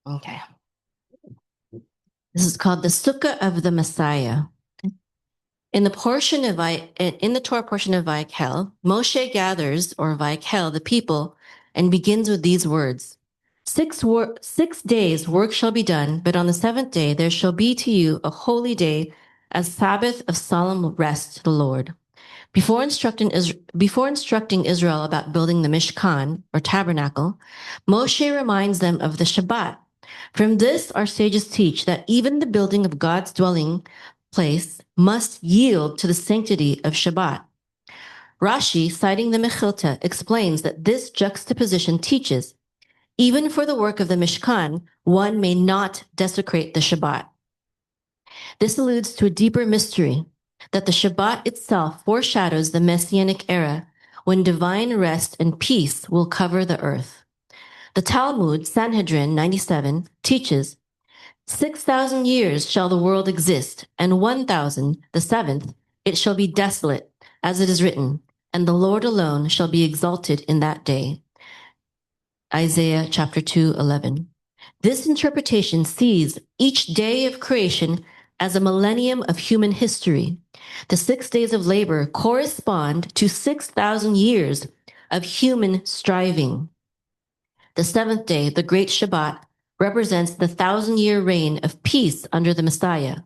Okay. This is called the Sukkah of the Messiah. In the Torah portion of Vayak'hel, Moshe gathers, or Vayak'hel, the people, and begins with these words: 6 days work shall be done, but on the seventh day there shall be to you a holy day, a Sabbath of solemn rest to the Lord. Before instructing Israel about building the Mishkan, or tabernacle, Moshe reminds them of the Shabbat. From this, our sages teach that even the building of God's dwelling place must yield to the sanctity of Shabbat. Rashi, citing the Mechilta, explains that this juxtaposition teaches, even for the work of the Mishkan, one may not desecrate the Shabbat. This alludes to a deeper mystery, that the Shabbat itself foreshadows the Messianic Era, when divine rest and peace will cover the earth. The Talmud, Sanhedrin 97, teaches, 6,000 years shall the world exist, and 1,000, the seventh, it shall be desolate, as it is written, and the Lord alone shall be exalted in that day. Isaiah chapter 2:11. This interpretation sees each day of creation as a millennium of human history. The 6 days of labor correspond to 6,000 years of human striving. The seventh day, the great Shabbat, represents the 1,000-year reign of peace under the Messiah.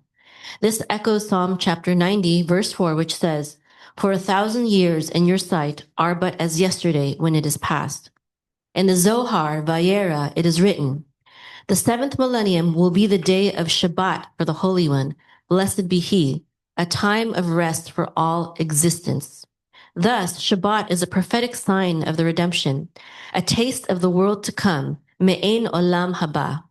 This echoes Psalm chapter 90, verse 4, which says, "For 1,000 years in your sight are but as yesterday when it is past." In the Zohar, Vayera, it is written, "The seventh millennium will be the day of Shabbat for the Holy One. Blessed be He, a time of rest for all existence." Thus, Shabbat is a prophetic sign of the redemption, a taste of the world to come, me'ein olam haba.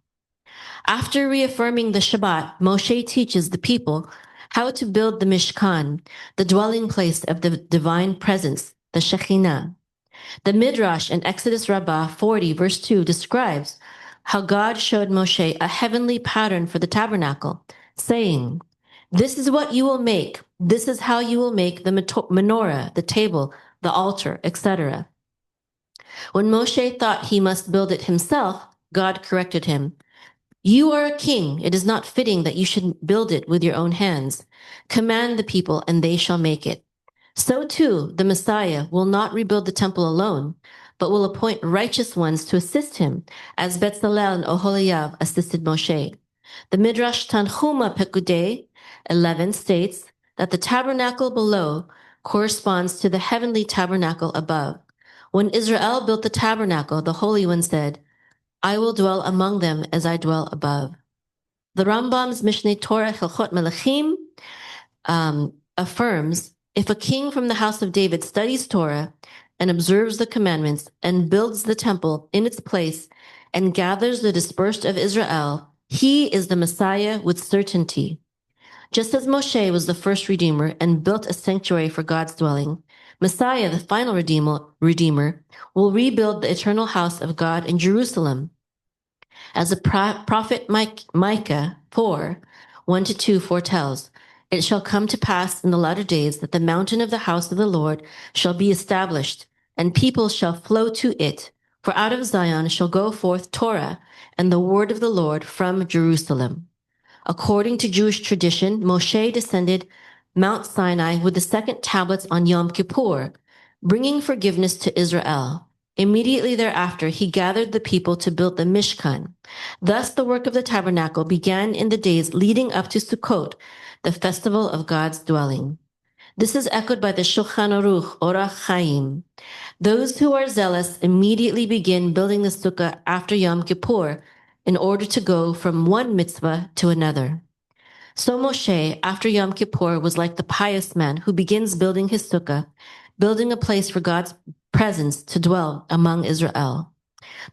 After reaffirming the Shabbat, Moshe teaches the people how to build the Mishkan, the dwelling place of the divine presence, the Shekhinah. The Midrash in Exodus Rabbah 40, verse 2, describes how God showed Moshe a heavenly pattern for the tabernacle, saying, "This is what you will make. This is how you will make the menorah, the table, the altar, etc." When Moshe thought he must build it himself, God corrected him. "You are a king. It is not fitting that you should build it with your own hands. Command the people, and they shall make it." So too, the Messiah will not rebuild the temple alone, but will appoint righteous ones to assist him, as Betzalel and Oholiab assisted Moshe. The Midrash Tanchuma Pekudei 11 states that the tabernacle below corresponds to the heavenly tabernacle above. When Israel built the tabernacle, the Holy One said, "I will dwell among them as I dwell above." The Rambam's Mishneh Torah Hilchot Melachim affirms, if a king from the house of David studies Torah and observes the commandments and builds the temple in its place and gathers the dispersed of Israel, he is the Messiah with certainty. Just as Moshe was the first redeemer and built a sanctuary for God's dwelling, Messiah, the final redeemer, will rebuild the eternal house of God in Jerusalem. As the prophet Micah 4:1-2 foretells, "It shall come to pass in the latter days that the mountain of the house of the Lord shall be established, and people shall flow to it. For out of Zion shall go forth Torah and the word of the Lord from Jerusalem." According to Jewish tradition, Moshe descended Mount Sinai with the second tablets on Yom Kippur, bringing forgiveness to Israel. Immediately thereafter, he gathered the people to build the Mishkan. Thus, the work of the tabernacle began in the days leading up to Sukkot, the festival of God's dwelling. This is echoed by the Shulchan Aruch Orach Chaim. Those who are zealous immediately begin building the Sukkah after Yom Kippur in order to go from one mitzvah to another. So Moshe, after Yom Kippur, was like the pious man who begins building his Sukkah, building a place for God's presence to dwell among Israel.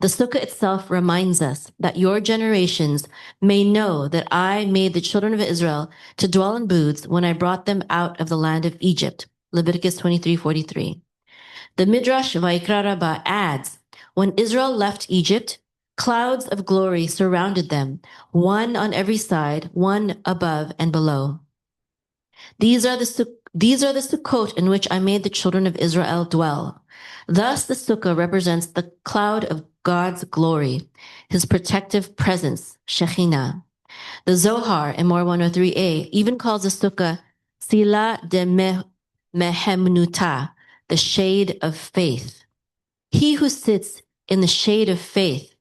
The Sukkah itself reminds us that your generations may know that I made the children of Israel to dwell in booths when I brought them out of the land of Egypt. Leviticus 23:43. The Midrash Vayikra Rabbah adds, when Israel left Egypt, clouds of glory surrounded them, one on every side, one above and below. These are the Sukkot in which I made the children of Israel dwell. Thus, the Sukkah represents the cloud of God's glory, his protective presence, Shekhinah. The Zohar in More 103a even calls the Sukkah Sila de Mehemnuta, the shade of faith. He who sits in the shade of faith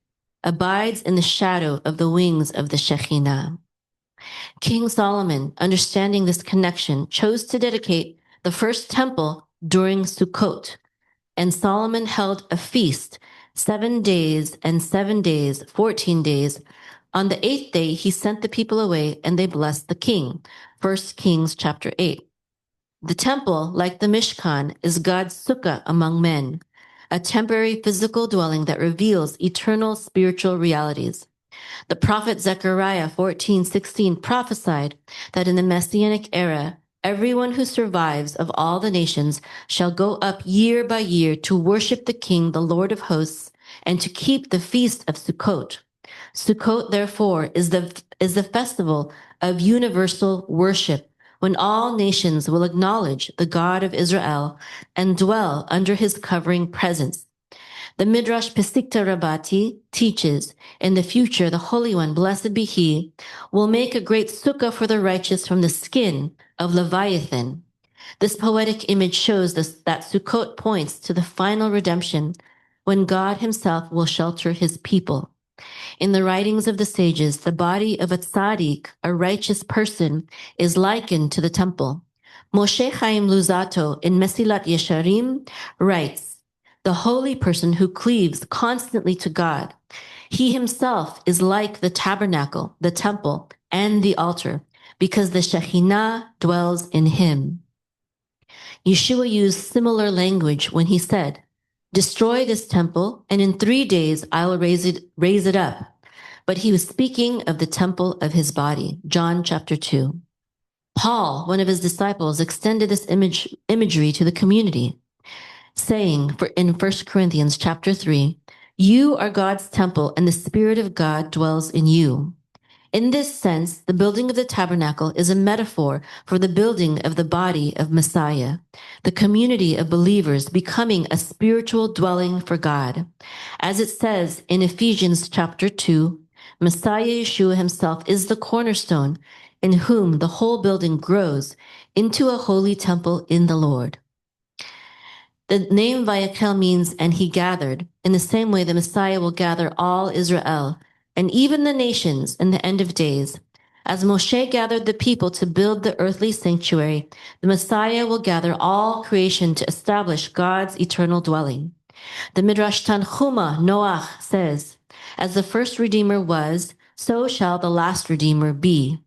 abides in the shadow of the wings of the Shekhinah. King Solomon, understanding this connection, chose to dedicate the first temple during Sukkot, and Solomon held a feast 7 days and 7 days, 14 days. On the 8th day, he sent the people away and they blessed the king. 1 Kings chapter 8. The temple, like the Mishkan, is God's sukkah among men, a temporary physical dwelling that reveals eternal spiritual realities. The prophet Zechariah 14:16 prophesied that in the Messianic era, everyone who survives of all the nations shall go up year by year to worship the King, the Lord of hosts, and to keep the feast of Sukkot. Sukkot, therefore, is the festival of universal worship, when all nations will acknowledge the God of Israel and dwell under his covering presence. The Midrash Pesikta Rabbati teaches, in the future, the Holy One, blessed be he, will make a great sukkah for the righteous from the skin of Leviathan. This poetic image shows that Sukkot points to the final redemption, when God himself will shelter his people. In the writings of the sages, the body of a tzaddik, a righteous person, is likened to the temple. Moshe Chaim Luzzatto in Mesilat Yesharim writes, the holy person who cleaves constantly to God. He himself is like the tabernacle, the temple, and the altar, because the Shekhinah dwells in him. Yeshua used similar language when he said, destroy this temple, and in 3 days I will raise it up. But he was speaking of the temple of his body. John chapter 2. Paul, one of his disciples, extended this imagery to the community, saying in 1 Corinthians chapter 3, you are God's temple, and the Spirit of God dwells in you. In this sense, the building of the tabernacle is a metaphor for the building of the body of Messiah, the community of believers becoming a spiritual dwelling for God. As it says in Ephesians chapter 2, Messiah Yeshua himself is the cornerstone, in whom the whole building grows into a holy temple in the Lord. The name Vayak'hel means, and he gathered. In the same way, the Messiah will gather all Israel, and even the nations in the end of days. As Moshe gathered the people to build the earthly sanctuary, the Messiah will gather all creation to establish God's eternal dwelling. The Midrash Tanchuma Noach says, as the first Redeemer was, so shall the last Redeemer be.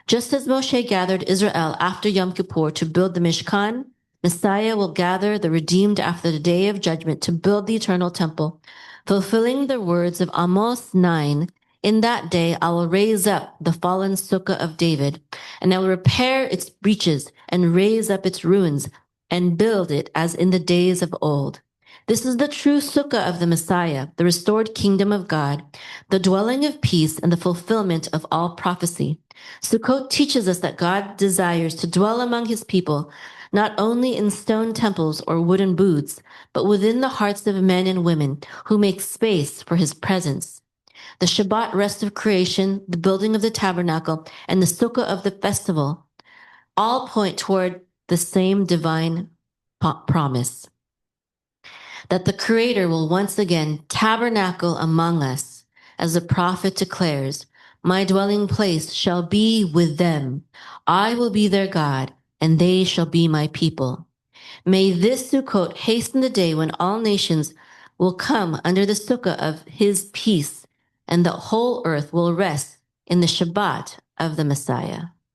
Just as Moshe gathered Israel after Yom Kippur to build the Mishkan, Messiah will gather the redeemed after the day of judgment to build the eternal temple, fulfilling the words of Amos 9, in that day I will raise up the fallen Sukkah of David, and I will repair its breaches and raise up its ruins and build it as in the days of old. This is the true Sukkah of the Messiah, the restored kingdom of God, the dwelling of peace and the fulfillment of all prophecy. Sukkot teaches us that God desires to dwell among his people, not only in stone temples or wooden booths, but within the hearts of men and women who make space for his presence. The Shabbat rest of creation, the building of the tabernacle, and the Sukkah of the festival all point toward the same divine promise, that the Creator will once again tabernacle among us, as the prophet declares, my dwelling place shall be with them. I will be their God, and they shall be my people. May this Sukkot hasten the day when all nations will come under the Sukkah of his peace, and the whole earth will rest in the Shabbat of the Messiah.